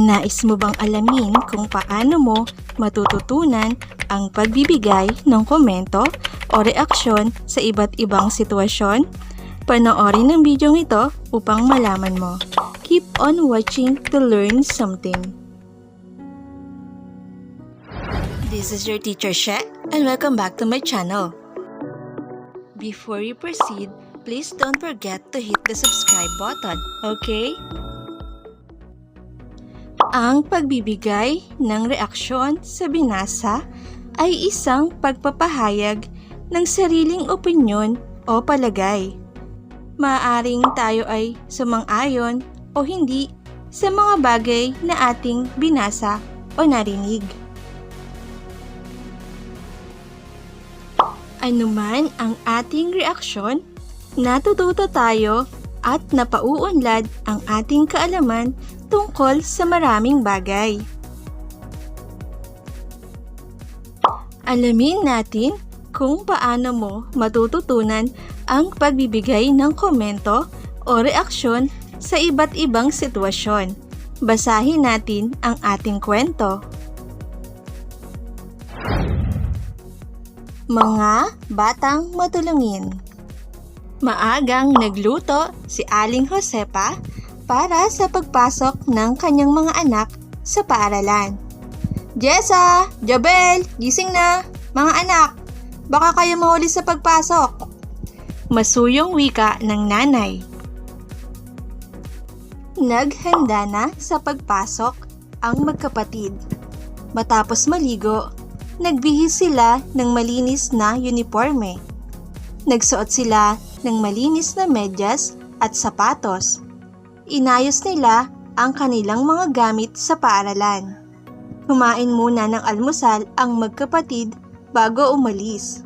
Nais mo bang alamin kung paano mo matututunan ang pagbibigay ng komento o reaksyon sa iba't ibang sitwasyon? Panoorin ang video ito upang malaman mo. Keep on watching to learn something. This is your teacher She, and welcome back to my channel. Before you proceed, please don't forget to hit the subscribe button, okay? Ang pagbibigay ng reaksyon sa binasa ay isang pagpapahayag ng sariling opinyon o palagay. Maaaring tayo ay sumang-ayon o hindi sa mga bagay na ating binasa o narinig. Anuman ang ating reaksyon, natututo tayo at napauunlad ang ating kaalaman tungkol sa maraming bagay. Alamin natin kung paano mo matututunan ang pagbibigay ng komento o reaksyon sa iba't ibang sitwasyon. Basahin natin ang ating kwento. Mga batang matulungin. Maagang nagluto si Aling Josepa para sa pagpasok ng kanyang mga anak sa paaralan. Jessa! Jabel! Gising na! Mga anak! Baka kayo mahuli sa pagpasok! Masuyong wika ng nanay. Naghanda na sa pagpasok ang magkapatid. Matapos maligo, nagbihis sila ng malinis na uniforme. Nagsuot sila ng malinis na medyas at sapatos. Inayos nila ang kanilang mga gamit sa paaralan. Kumain muna ng almusal ang magkapatid bago umalis.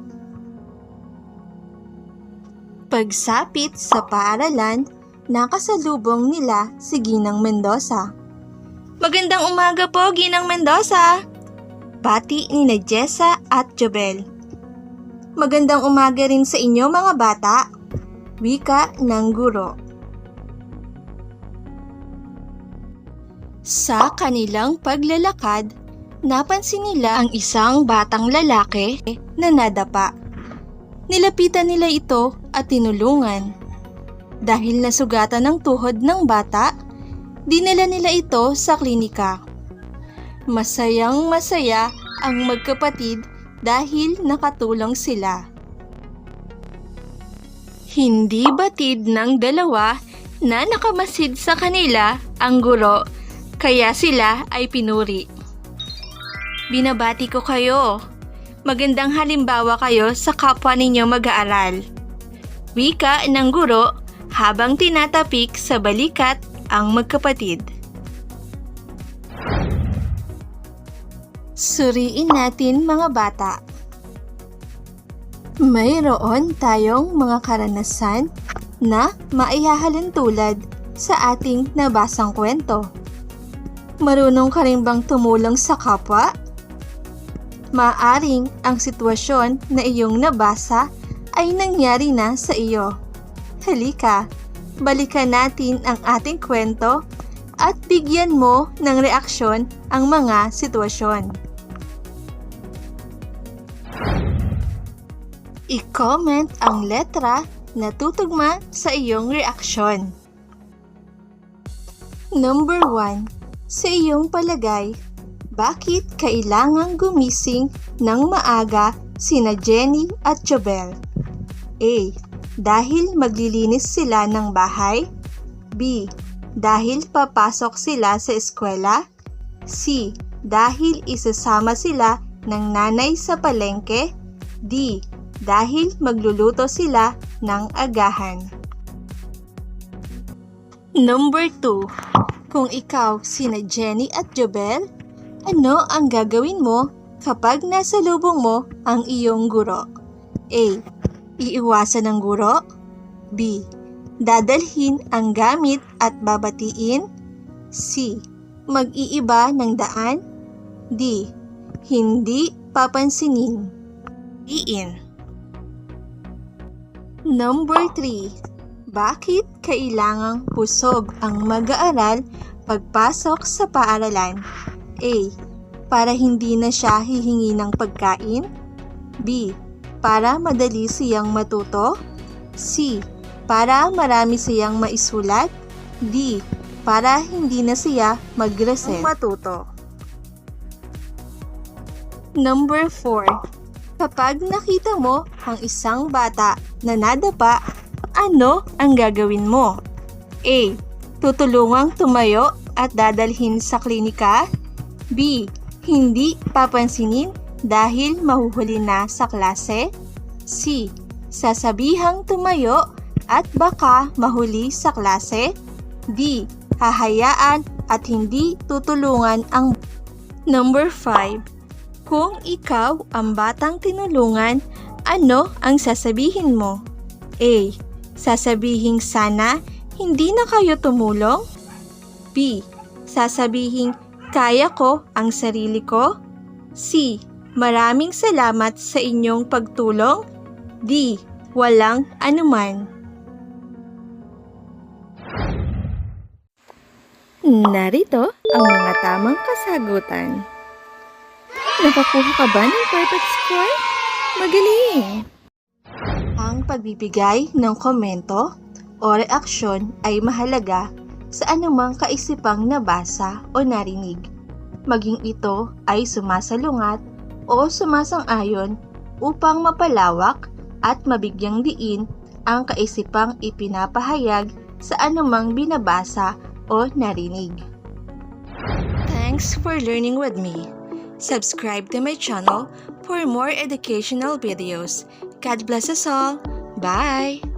Pagsapit sa paaralan, nakasalubong nila si Ginang Mendoza. Magandang umaga po, Ginang Mendoza! Bati ni Jessa at Jobel. Magandang umaga rin sa inyo mga bata, wika ng guro. Sa kanilang paglalakad, napansin nila ang isang batang lalaki na nadapa. Nilapitan nila ito at tinulungan. Dahil nasugatan ng tuhod ng bata, dinala nila ito sa klinika. Masayang masaya ang magkapatid dahil nakatulong sila. Hindi batid ng dalawa na nakamasid sa kanila ang guro, kaya sila ay pinuri. Binabati ko kayo. Magandang halimbawa kayo sa kapwa ninyo mag-aaral. Wika ng guro habang tinatapik sa balikat ang magkapatid. Suriin natin mga bata. Mayroon tayong mga karanasan na maihahalintulad sa ating nabasang kwento. Marunong ka rin bang tumulong sa kapwa? Maaring ang sitwasyon na iyong nabasa ay nangyari na sa iyo. Halika, balikan natin ang ating kwento at bigyan mo ng reaksyon ang mga sitwasyon. I-comment ang letra na tutugma sa iyong reaksyon. Number 1. Sa iyong palagay, bakit kailangang gumising ng maaga sina Jenny at Jobel? A. Dahil maglilinis sila ng bahay. B. Dahil papasok sila sa eskwela. C. Dahil isasama sila ng nanay sa palengke. D. Dahil magluluto sila ng agahan. Number 2. Kung ikaw sina Jenny at Jobel, ano ang gagawin mo kapag nasa lubong mo ang iyong guro? A. Iiwasan ng guro. B. Dadalhin ang gamit at babatiin. C. Mag-iiba ng daan. D. Hindi papansinin. Diin. Number 3. Bakit kailangang pusog ang mag-aaral pagpasok sa paaralan? A. Para hindi na siya hihingi ng pagkain. B. Para madali siyang matuto. C. Para marami siyang maisulat. D. Para hindi na siya mag-reset. Matuto. Number 4. Kapag nakita mo ang isang bata na nadapa, ano ang gagawin mo? A. Tutulungang tumayo at dadalhin sa klinika. B. Hindi papansinin dahil mahuhuli na sa klase. C. Sasabihang tumayo at baka mahuli sa klase. D. Hahayaan at hindi tutulungan ang... Number 5. Kung ikaw ang batang tinulungan, ano ang sasabihin mo? A. Sasabihing sana hindi na kayo tumulong. B. Sasabihing kaya ko ang sarili ko. C. Maraming salamat sa inyong pagtulong. D. Walang anuman. Narito ang mga tamang kasagutan. Nakakuha ka ba ng perfect score? Magaling! Ang pagbibigay ng komento o reaksyon ay mahalaga sa anumang kaisipang nabasa o narinig. Maging ito ay sumasalungat o sumasang-ayon upang mapalawak at mabigyang diin ang kaisipang ipinapahayag sa anumang binabasa o narinig. Thanks for learning with me. Subscribe to my channel for more educational videos. God bless us all. Bye!